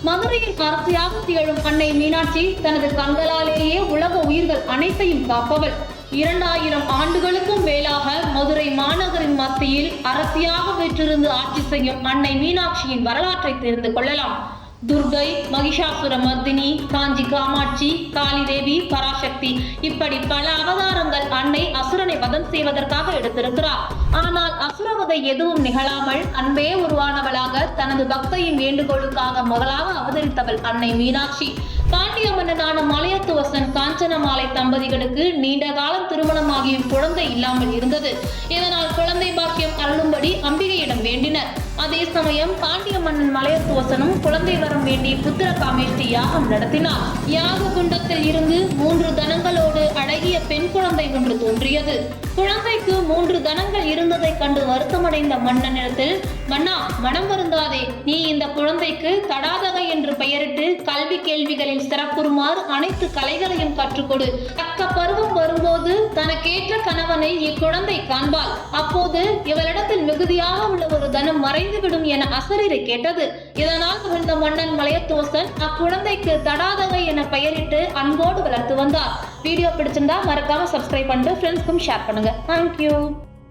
மதுரையில் அரசியாக திகழும் அன்னை மீனாட்சி தனது கண்களாலேயே உலக உயிர்கள் அனைத்தையும் காப்பவள். 2000 ஆண்டுகளுக்கும் மேலாக மதுரை மாநகரின் மத்தியில் அரசியாக வீற்றிருந்து ஆட்சி செய்யும் அன்னை மீனாட்சியின் வரலாற்றை தெரிந்து கொள்ளலாம். துர்கை, மகிஷாசுர மர்தினி, காஞ்சி காமாட்சி, காளி தேவி, பராசக்தி இப்படி பல அவதாரங்கள் அன்னை அசுரனை வதம் செய்வதற்காக எடுத்திருக்கிறார். ஆனால் அசுரவதை எதுவும் நிகழாமல் அன்பே உருவானவளாக தனது பக்தையின் வேண்டுகோளுக்காக மகளாக அவதரித்தவள் அன்னை மீனாட்சி. பாண்டிய மன்னனான மலையத்துவசன் காஞ்சனமாலை தம்பதிகளுக்கு நீண்ட காலம் திருமணமாகியும் குழந்தை இல்லாமல் இருந்தது. இதனால் குழந்தை பாக்கியம் அருளும்படி அம்பிகையிடம் வேண்டினர். அதே சமயம் பாண்டிய மன்னன் மலையத்துவசனும் குழந்தை வரம் வேண்டி புத்திர காமேஷ்டி யாகம் நடத்தினார். யாக குண்டத்தில் இருந்து 3 தனங்களோடு அழகிய பெண் குழந்தை ஒன்று தோன்றியது. குழந்தைக்கு 3 தனங்கள் இருந்ததை கண்டு வருத்தமடைந்த மன்னனிடத்தில், மன்னா, மனம் வருந்தாதே, நீ இந்த குழந்தைக்கு தடாதகை என்று பெயரிட்டு கல்வி கேள்விகளில் சிறப்புறுமாறு அனைத்து கலைகளையும் கற்றுக்கொடு. தக்க பருவம் வரும்போது தனக்கேற்ற கணவனை இக்குழந்தை காண்பாள். அப்போது இவளிடத்தில் மிகுதியாக உள்ள ஒரு தனம் மறைந்துவிடும் என அசரீரை கேட்டது. இதனால் புகழ்ந்த மன்னன் மலையத்துவசன் அக்குழந்தைக்கு தடாதகை என பெயரிட்டு அன்போடு வளர்த்து வந்தார். வீடியோ பிடிச்சிருந்தா மறக்காம சப்ஸ்கிரைப் பண்ணிட்டு ஃப்ரெண்ட்ஸ்க்கும் ஷேர் பண்ணுங்க. தேங்க்யூ.